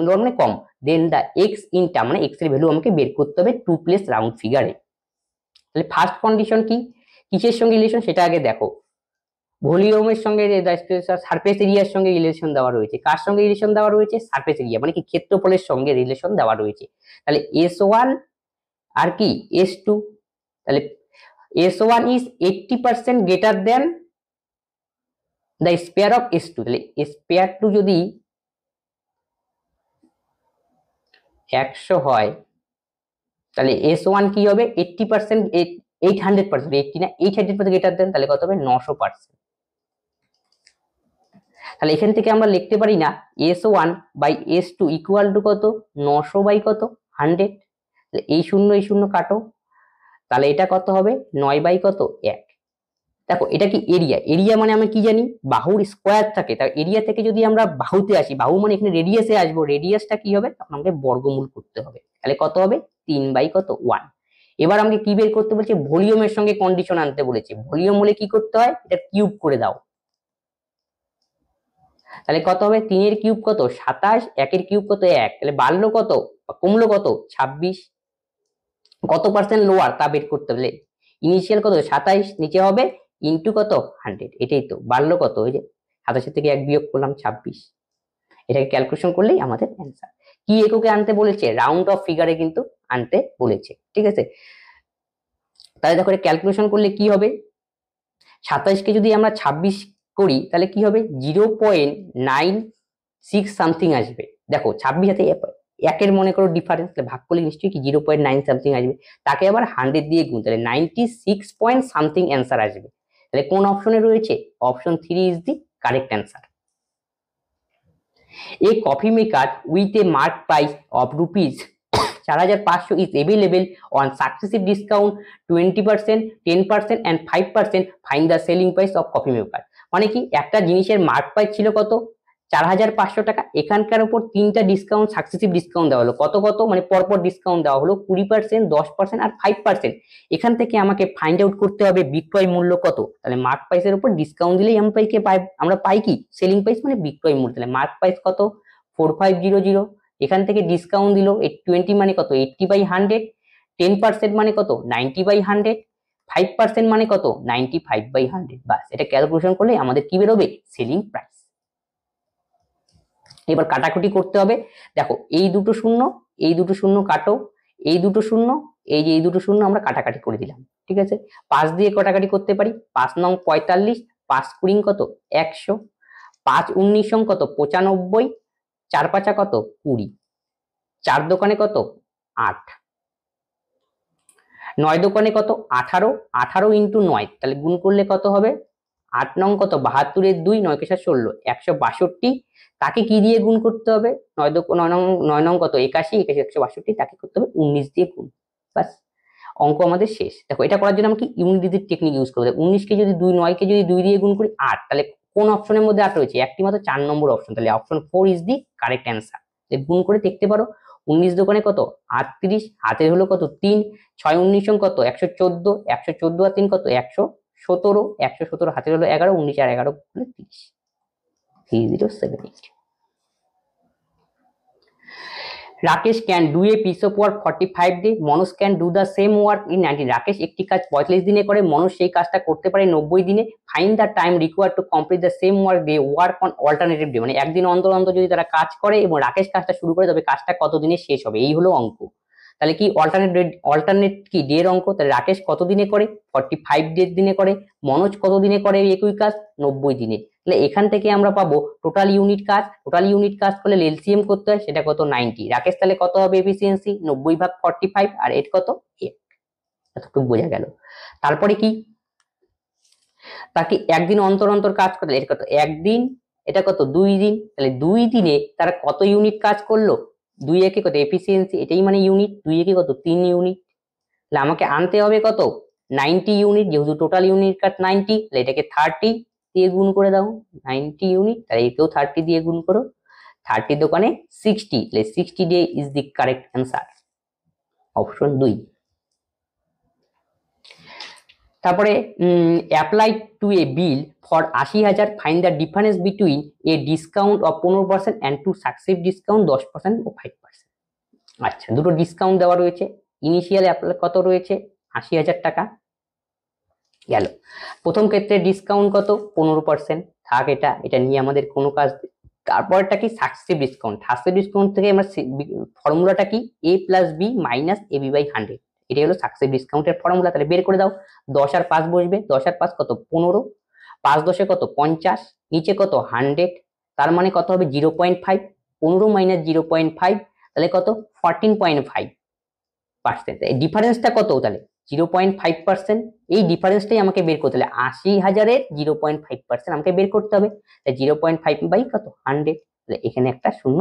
লোয়ার মানে কম, দেন দা এক্স ইনটা মানে এক্স এর ভ্যালু আমাকে বের করতে হবে 2 প্লেস রাউন্ড ফিগারে। তাহলে ফার্স্ট কন্ডিশন কি কিসের সঙ্গে রিলেশন সেটা আগে দেখো, ভলিউমের সঙ্গে সারফেস এরিয়ার সঙ্গে রিলেশন দেওয়া রয়েছে, কার সঙ্গে রিলেশন দেওয়া রয়েছে সারফেস এরিয়া মানে কি ক্ষেত্রফলের সঙ্গে রিলেশন দেওয়া রয়েছে, তাহলে S1 আর কি S2, তাহলে S1 is 80% greater than the sphere of S2, তাহলে sphere 2 যদি 100 হয় তাহলে S1 কি হবে 80%, 800%, 80 না 800% গ্রেটার দেন, তাহলে কত হবে 900%। তাহলে এখান থেকে আমরা লিখতে পারি না S1 by S2 equal to কত 900 বাই কত 100, তাহলে এই শূন্য কাটো, তাহলে এটা কত হবে 9 বাই কত 1। দেখো এটা কি এরিয়া, এরিয়া মানে আমি কি জানি বাহুর স্কোয়ার থাকে, তার এরিয়া থেকে যদি আমরা বাহুতে আসি, বাহু মানে এখানে রেডিয়াসে আসবো, রেডিয়াসটা কি হবে তখন আমাকে বর্গমূল করতে হবে, তাহলে কত হবে 3 বাই কত 1। এবার আমাকে কি বের করতে বলেছে ভলিউমের সঙ্গে কন্ডিশন আনতে বলেছে, ভলিউম হলে কি করতে হয় এটা কিউব করে দাও, তাহলে কত হবে 3 এর কিউব কত 27, 1 এর কিউব কত 1, তাহলে বাড়লো কত কমলো কত 26, কত পার্সেন্ট লোয়ার তা বের করতে হবে, ইনিশিয়াল কত 27 নিচে হবে ইনটু কত 100, এটাই তো বাড়লো কত ওই যে 27 থেকে 1 বিয়োগ করলাম 26, এটাকে ক্যালকুলেশন করলেই আমাদের অ্যান্সার। কি এককে আনতে বলেছে রাউন্ড অফ ফিগারে কিন্তু আনতে বলেছে, ঠিক আছে। তাহলে দেখো ক্যালকুলেশন করলে কি হবে, 27কে যদি আমরা 26 করি তাহলে কি হবে 0.96 সামথিং আসবে। দেখো 26 হাতে একের মনে করো ডিফারেন্স, তাহলে ভাগ করলে নিশ্চয়ই কি 0.9 সামথিং আসবে, তাকে আবার 100 দিয়ে গুণ, তাহলে 96 পয়েন্ট সামথিং অ্যান্সার আসবে। তাহলে কোন অপশনে রয়েছে, option 3 is the correct answer. A coffee maker with a marked price of rupees 4,500 is available on successive discount 20%, 10% and 5%. Find the selling price of coffee maker. মানে কি একটা জিনিসের মার্ক প্রাইস ছিল কত 4,500 টাকা, এখানকার উপর 3টা ডিসকাউন্ট সাকসেসিভ ডিসকাউন্ট দেওয়া হলো, কত কত মানে পরপর ডিসকাউন্ট দেওয়া হলো 20%, 10% আর 5%। এখান থেকে আমাকে ফাইন্ড আউট করতে হবে বিক্রয় মূল্য কত। তাহলে মার্ক প্রাইসের উপর ডিসকাউন্ট দিলেই আমরা পাই কি সেলিং প্রাইস মানে বিক্রয় মূল্য। তাহলে মার্ক প্রাইস কত 4500, এখান থেকে ডিসকাউন্ট দিল 20 মানে কত 80/100, 10% মানে কত 90/100, 5% মানে কত 95/100। বাস এটা ক্যালকুলেশন করলে আমাদের কি বেরোবে সেলিং প্রাইস। এবার কাটাকুটি করতে হবে, দেখো এই দুটো শূন্য এই দুটো শূন্য কাটো, এই দুটো শূন্য এই যে এই দুটো শূন্য আমরা কাটাকাটি করে দিলাম, ঠিক আছে। 5 দিয়ে কাটাকাটি করতে পারি, 5 নং 45, 5 কুড়ি কত 100, 5 19 কত 95, 4 পাঁচা কত 20, 4 দোকানে কত 8, 9 দোকানে কত 18, 18 ইন্টু 9 তাহলে গুণ করলে কত হবে 8 নং কত 72 এর 2, 9 কে 16 162, তাকে কি দিয়ে গুণ করতে হবে 9 নং কত 81, 162 তাকে করতে হবে 19 দিয়ে গুণ। বাস অঙ্ক আমাদের শেষ। দেখো এটা করার জন্য আমরা কি ইউনিট ডিজিট টেকনিক ইউজ করব। 19 কে যদি 9 কে যদি 2 দিয়ে গুণ করি 8, তাহলে কোন অপশনের মধ্যে 8 রয়েছে একটি মাত্র 4 নম্বর অপশন, তাহলে option 4 is the correct answer. গুণ করে দেখতে পারো 19 দোকানে কত 38, হাতের হলো কত 3, 6 19 কত 114, 114 আর 3 কত 117, 117 হাতের হলো 11, 19 আর 11 হলো 30, 3078। Rakesh can do a piece of work 45 day, Manoj can do the same work in 90। Rakesh একটি কাজ 45 দিনে করে, মনোজ সেই কাজটা করতে পারে 90 দিনে। Find the time required to complete the same work they work on alternative day, মানে একদিন অন্তর অন্তর যদি তারা কাজ করে এবং রাকেশ কাজটা শুরু করে তবে কাজটা কত দিনে শেষ হবে, এই হলো অঙ্ক। তাহলে কি অল্টারনেট কি ডে এর অঙ্ক, তাহলে রাকেশ কত দিনে করে 45 দিনে করে, মনোজ কত দিনে করে একই কাজ 90 দিনে। তাহলে এখান থেকে আমরা পাবো টোটাল ইউনিট কাজ, টোটাল ইউনিট কাজ করলে এলসিএম করতে হয়, সেটা কত 90। রাকেশ তাহলে কত হবে এফিসিয়েন্সি 90/45 আর এর কত 1, এতটুকু বোঝা গেল। তারপরে কি তাকে একদিন অন্তর অন্তর কাজ করলে এর কত একদিন, এটা কত 2 দিন, তাহলে 2 দিনে তারা কত ইউনিট কাজ করলো 2 একে কত এফিসিয়েন্সি, এটাই মানে ইউনিট, 2 একে কত 3 ইউনিট। তাহলে আমাকে আনতে হবে কত 90 ইউনিট, যেহেতু টোটাল ইউনিট কাজ 90, তাহলে এটাকে 30 দিয়ে গুণ করে দাও 90 ইউনিট, তাহলে একেও 30 দিয়ে গুণ করো, 30 দোকানে 60, তাহলে 60 day is the correct answer, option 2। তারপরে apply to a bill for 80,000, find the difference between a discount of 15% and two successive discount 10% ও 5%। আচ্ছা দুটো ডিসকাউন্ট দেওয়া রয়েছে, ইনিশিয়াল অ্যাপ্লাই কত রয়েছে 80,000 টাকা গেল, প্রথম ক্ষেত্রে ডিসকাউন্ট কত 15%, থাক এটা নিয়ে আমাদের কোনো কাজ। তারপরটা কি সাকসেসিভ ডিসকাউন্ট, সাকসেসিভ ডিসকাউন্ট থেকে আমরা ফর্মুলাটা কি a plus B minus ab/100, এটাই হলো সাকসেসিভ ডিসকাউন্টের ফর্মুলা। তাহলে বের করে দাও 10 আর 5 বসবে, 10 আর 5 কত 15, 5 10 কত 50, নিচে কত 100, তার মানে কত হবে 0.5, 15 মাইনাস 0.5 তাহলে কত 14.5%। ডিফারেন্সটা কত তাহলে 0.5%, এই ডিফারেন্সটাই আমাকে বের করতে হবে, 80,000 এর 0.5% আমাকে বের করতে হবে, তাহলে 0.5 বাই কত 100, তাহলে এখানে একটা শূন্য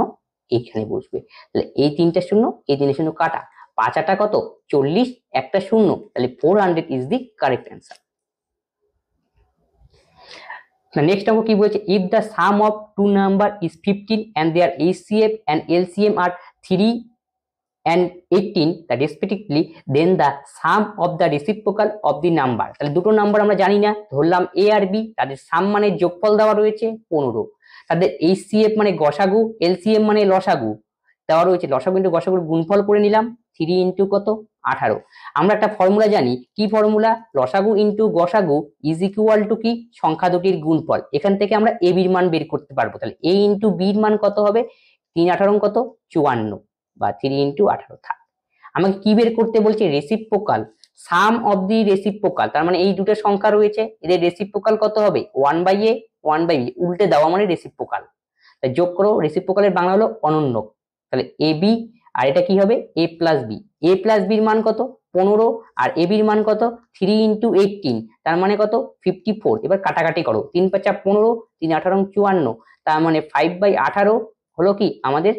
এখানে বসবে, তাহলে এই 3টে শূন্য এই 3টে শূন্য কাটা, 5 আটা কত 40, একটা শূন্য, তাহলে 400 is the correct answer. Next অঙ্ক কি বলছে, if the sum of two number is 15 and their HCF and LCM are 3 and 18 that respectively, then the sum of the reciprocal of the number। তাহলে দুটো নাম্বার আমরা জানি না, ধরলাম a R b, তাদের সাম মানে যোগফল দেওয়া রয়েছে 15, তাদের HCF মানে গসাগু, LCM মানে লসাগু দেওয়া রয়েছে, লসাগু ইন্টু গসাগুর গুণফল করে নিলাম 3 ইন্টু কত 18। আমরা একটা ফর্মুলা জানি, কি ফর্মুলা, লসাগু ইন্টু গসাগু ইজ ইকুয়াল টু কি সংখ্যা দুটির গুণফল, এখান থেকে আমরা a বির মান বের করতে পারবো। তাহলে a ইন্টু বির মান কত হবে 3 18 কত 54 বা 3 ইন্টু 18 থাক। আমাকে কি বের করতে বলছে reciprocal, some of the reciprocal, তার মানে এই দুটো সংখ্যা রয়েছে, এদের রেসিপ্রোকাল কত হবে 1/a 1/b, উল্টে দেওয়া মানে রেসিপ্রোকাল। তাই যোগ করো, রেসিপ্রোকালের বাংলা হলো অনন্যক, তাহলে এ বি আর এটা কি হবে এ প্লাস বি। এ প্লাস বির মান কত 15 আর এ বির মান কত 3 × 18, তার মানে কত 54। এবার কাটাকাটি করো, 3 × 5 = 15, 3 × 18 = 54, তার মানে 5/18 হলো কি আমাদের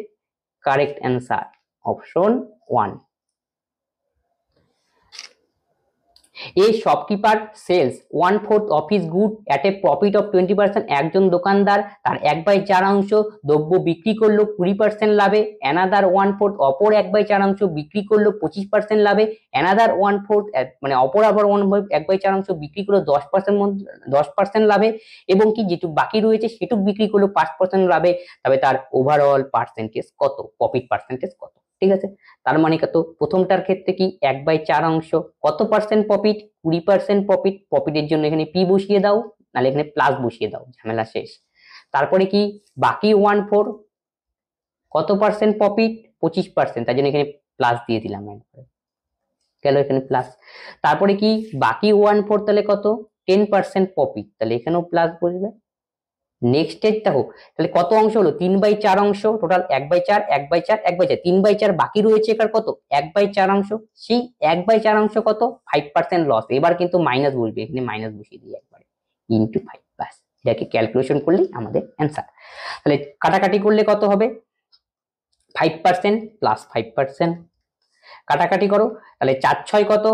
correct answer, option 1। A shopkeeper sells 1/4 of his good at a profit of 20%. একজন দোকানদার তার 1/4 অংশ দ্রব্য বিক্রি করলো 20% লাভে, another 1/4 অপর 1/4 অংশ বিক্রি করলো 25% লাভে, another 1/4 মানে অপর আবার 1/4 অংশ বিক্রি করলো 10% লাভে, এবং কি যেটুকু বাকি রয়েছে সেটুকু বিক্রি করলো 5% লাভে, তবে তার ওভারঅল পার্সেন্টেজ কত, প্রফিট পার্সেন্টেজ কত। ঠিক আছে, তার মানে কত, প্রথমটার ক্ষেত্রে কি 1/4 অংশ কত পার্সেন্ট প্রফিট 20% প্রফিট, প্রফিটের জন্য এখানে পি বসিয়ে দাও, নাহলে এখানে প্লাস বসিয়ে দাও, ঝামেলা শেষ। তারপরে কি বাকি 1/4 কত পার্সেন্ট প্রফিট 25%, তার জন্য এখানে প্লাস দিয়ে দিলাম, গেল এখানে প্লাস। তারপরে কি বাকি 1/4 তাহলে কত 10% প্রফিট, তাহলে এখানেও প্লাস বসবে। নেক্সট স্টেজ দেখো, তাহলে কত অংশ হলো 3/4 অংশ, টোটাল 1/4 1/4 1/4, 3/4 বাকি রয়েছে এখানে কত 1/4 অংশ, সেই 1/4 অংশ কত 5% লস। এবার কিন্তু মাইনাস বসবে, এখানে মাইনাস বসিয়ে দিই একবারে ইনটু 5 প্লাস, এটাকে ক্যালকুলেশন করলেই আমাদের অ্যান্সার। তাহলে কাটাকাটি করলে কত হবে 5% প্লাস 5%, কাটাকাটি করো, তাহলে 4 6 কত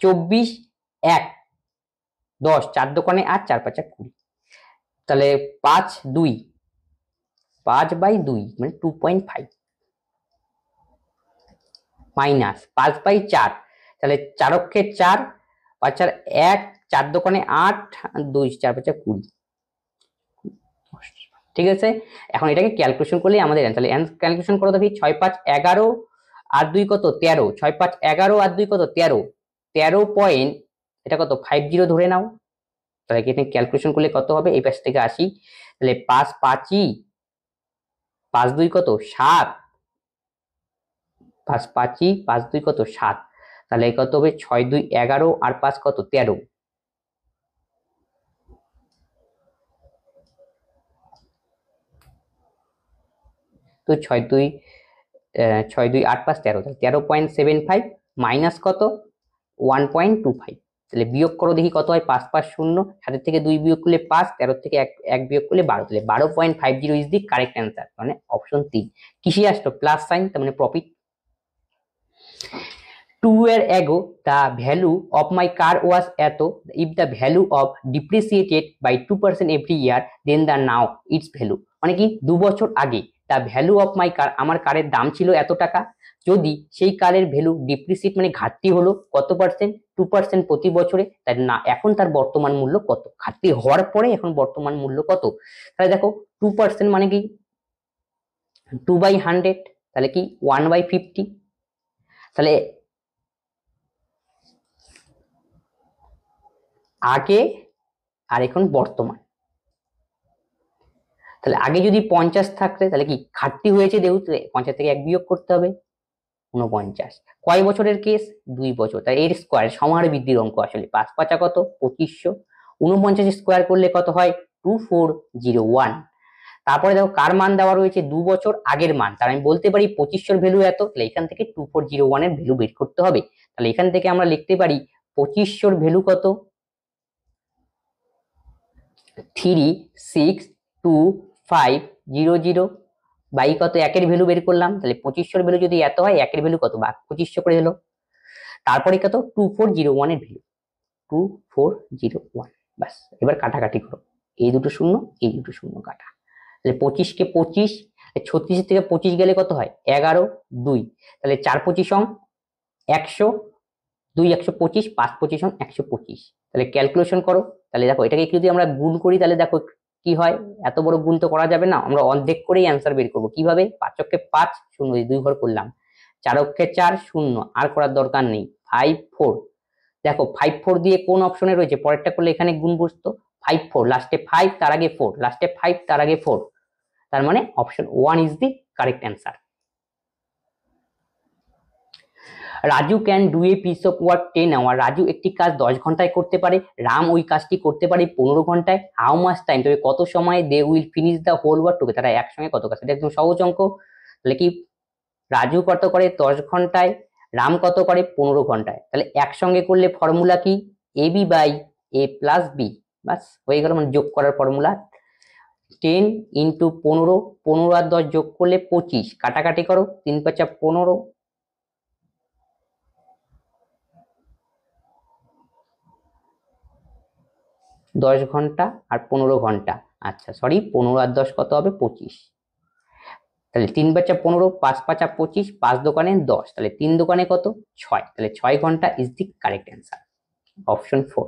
24, 1 10, 4 দোকানে 8, 4 5 20, তাহলে 5/2 5/2 মানে 2.5 মাইনাস 5/4, তাহলে 4 অক্ষে 4, 5 4 1, 4 দোকানে 8, 2 4 5 20। ঠিক আছে, এখন এটাকে ক্যালকুলেশন করলেই আমাদের অ্যান্সার। ক্যালকুলেশন করো দেখি 6 5 11 আর 2 কত 13, 6 5 11 আর 2 কত 13, 13 পয়েন্ট এটা কত 50 ধরে নাও, তাহলে এখানে ক্যালকুলেশন করলে কত হবে, এই পাশ থেকে আসি, তাহলে 5 5ই 5 2 কত 7, 5 5ই 5 2 কত 7, তাহলে কত হবে 6 2 11 আর 5 কত 13, তো 6 2 8 5 13, তাহলে 13.75 মাইনাস কত 1.25, তাহলে বিয়োগ করো দেখি কত হয় 5 5 0, 7 থেকে 2 বিয়োগ করলে 5, 13 থেকে 1 বিয়োগ করলে 12, তাহলে 12.50 ইজ দি কারেক্ট অ্যান্সার, মানে অপশন 3। কিসে আসলো প্লাস সাইন, তার মানে profit. 2 years ago the value of my car was এত, if the value of depreciated by 2% every year then the now its value, মানে কি 2 বছর আগে the value of my car আমার কারের দাম ছিল এত টাকা, যদি সেই কারের ভ্যালু ডিপ্রিসিয়েট মানে ঘাটতি হলো কত পার্সেন্ট 2% প্রতি বছরে, তাই না এখন তার বর্তমান মূল্য কত, ঘাটতি হওয়ার পরে এখন বর্তমান মূল্য কত। তাহলে দেখো 2% মানে কি 2/100, তাহলে কি 1/50, তাহলে আগে আর এখন বর্তমান, তাহলে আগে যদি 50 থাকলে তাহলে কি ঘাটতি হয়েছে যেহেতু 50 থেকে 1 বিয়োগ করতে হবে 49, কয় বছরের কেস 2 বছর, তাই এর স্কয়ার সমাহার বৃদ্ধির অঙ্ক আসলে 5 5 কত 2500, 49 স্কয়ার করলে কত হয় 2401। তারপরে দেখো কার মান দেওয়া রয়েছে 2 বছর আগের মান, তার আমি বলতে পারি 2500 এর ভ্যালু এত, তাহলে এখান থেকে 2401 এর ভ্যালু বের করতে হবে, তাহলে এখান থেকে আমরা লিখতে পারি 2500 এর ভ্যালু কত 36250 বাই কত একের ভ্যালু বের করলাম, তাহলে 2500 এর ভ্যালু যদি এত হয় একের ভ্যালু কত বা 2500 করে হলো, তারপরে কত 2401 এর ভ্যালু 2401, বাস এবার কাটাকাটি করো, এই দুটো শূন্য এই দুটো শূন্য কাটা, তাহলে 25 কে 25, 36 থেকে 25 গেলে কত হয় 11 2, তাহলে 4 25 100, 2 125, 5 25 125, তাহলে ক্যালকুলেশন করো, তাহলে দেখো এটাকে যদি আমরা গুণ করি তাহলে দেখো কি হয়, এত বড় গুণ তো করা যাবে না, আমরা অর্ধেক করেই অ্যান্সার বের করব কিভাবে, 5 অক্ষে 5 শূন্য 2 ঘর করলাম, 4 অক্ষে 4 শূন্য আর করার দরকার নেই, 5 4, দেখো 5 4 দিয়ে কোন অপশনে রয়েছে পরেরটা করলে এখানে গুণ বসতো, 5 4 লাস্টে 5 তার আগে 4, লাস্টে 5 তার আগে 4, তার মানে option 1 is the correct answer. Raju can do a piece of work 10 hour. Raju একটি কাজ 10 ঘন্টায় করতে পারে, রাম ওই কাজটি করতে পারে 15 ঘন্টায়। হাউ মাচ টাইম, তবে কত সময় they will finish the whole work together, তারা একসঙ্গে কত কাজ, এটা একদম সহজ অঙ্ক। তাহলে কি রাজু কত করে 10 ঘন্টায়, রাম কত করে 15 ঘন্টায়, তাহলে একসঙ্গে করলে ফর্মুলা কি A B by A plus B, বাস হয়ে গেল, মানে যোগ করার ফর্মুলা। 10 ইন্টু 15, 15 আর 10 যোগ করলে 25, কাটাকাটি করো, 3 5 15, 10 ঘন্টা আর 15 ঘন্টা, আচ্ছা সরি 15 আর 10 কত হবে 25, তাহলে 3 5 15, 5 5 25, 5 দোকানে 10, তাহলে 3 দোকানে কত 6, তাহলে 6 ঘন্টা is the correct answer, option 4।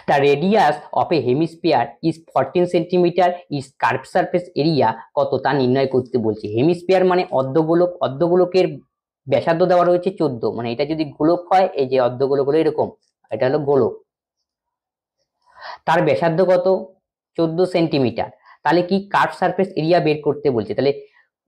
The radius of a hemisphere is 14 centimetre, is curved surface area কত তা নির্ণয় করতে বলছে। হেমিস্ফিয়ার মানে অর্ধগোলক, অর্ধগোলকের ব্যাসার্ধ দেওয়া রয়েছে 14, মানে এটা যদি গোলক হয়, এই যে অর্ধগোলক হলো এরকম, এটা হলো গোলক, তার ব্যাসার্ধ কত 14 সেন্টিমিটার, তাহলে কি কার্ভ সারফেস এরিয়া বের করতে বলছে। তাহলে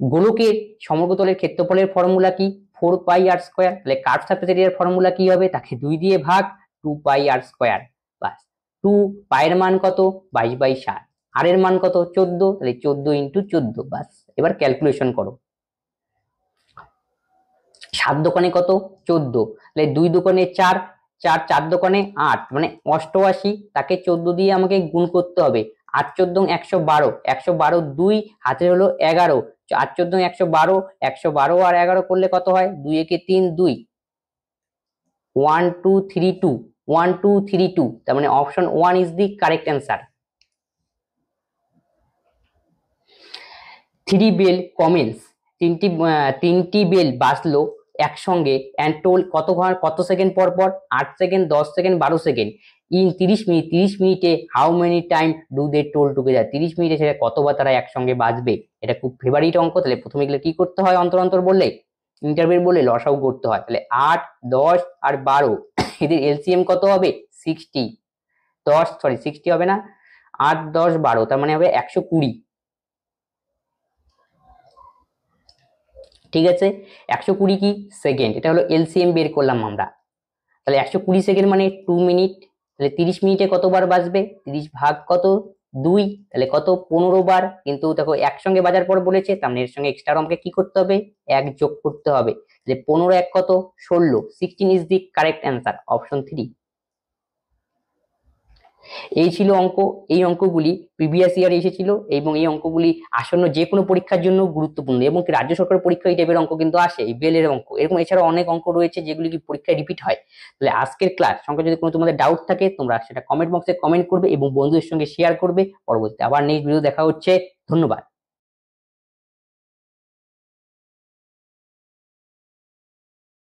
গোলকের সমগ্রতলের ক্ষেত্রফলের ফর্মুলা কি 4 পাই আর স্কয়ার, তাহলে কার্ভ সারফেস এরিয়ার ফর্মুলা কি হবে, তাকে 2 দিয়ে ভাগ, 2 পাই আর স্কয়ার, বাস। 2 পায়ের মান কত 22/7, আর এর মান কত 14, তাহলে 14 ইন্টু 14, বাস। এবার ক্যালকুলেশন করো, 7 দোকানে কত 14, তাহলে 2 দোকানে 4, 4 4 দোকানে 8, মানে 88, তাকে 14 দিয়ে আমাকে গুণ করতে হবে, 8 14 112, 112 2 হাতে হলো 11, 8 14 112, 112 আর 11 করলে কত হয়, 2 একে 3 2, 1 2 3 2, 1 2 3 2, তার মানে option 1 is the correct answer. 3 bell commence, তিনটি বেল বাজলো একসঙ্গে অ্যান্ড টোল কত সেকেন্ড পর পর, 8 second 10 second 12 second, in 30 minute, 30 মিনিটে how many time do they toll together, 30 মিনিটে সেটা কতবার তারা একসঙ্গে বাজবে। এটা খুব ফেভারিট অঙ্ক, তাহলে প্রথমে গেলে কি করতে হয়, অন্তর অন্তর বললে ইন্টারভেল বলে লসাগু করতে হয়, তাহলে 8 10 আর 12 এদের এলসিএম কত হবে 60, 60 হবে না, 8 10 12, তার মানে হবে 120, ঠিক আছে। 120 কি সেকেন্ড, এটা হলো এলসিএম বের করলাম আমরা, তাহলে 120 সেকেন্ড মানে 2 মিনিট, তাহলে 30 মিনিটে কতবার বাজবে, 30 ভাগ কত 2, তাহলে কত 15 বার, কিন্তু দেখো একসঙ্গে বাজার পর বলেছে, তার মানে এর সঙ্গে এক্সট্রা আমাকে কি করতে হবে 1 যোগ করতে হবে, তাহলে 15 1 কত 16, 16 is the correct answer, option 3। এই ছিল অঙ্ক, এই অঙ্কগুলি প্রিভিয়াস ইয়ারে এসেছিল এবং এই অঙ্কগুলি আসন্ন যে কোনো পরীক্ষার জন্য গুরুত্বপূর্ণ, এবং রাজ্য সরকার পরীক্ষা এই টাইপের অঙ্ক কিন্তু আসে, এই বেলের অঙ্ক, এরকম এছাড়াও অনেক অঙ্ক রয়েছে যেগুলি কি পরীক্ষায় রিপিট হয়। তাহলে আজকের ক্লাস সংক্রান্ত যদি কোনো তোমাদের ডাউট থাকে তোমরা সেটা কমেন্ট বক্সে কমেন্ট করবে এবং বন্ধুদের সঙ্গে শেয়ার করবে। পরবর্তীতে আবার নেক্সট ভিডিও দেখা হচ্ছে, ধন্যবাদ।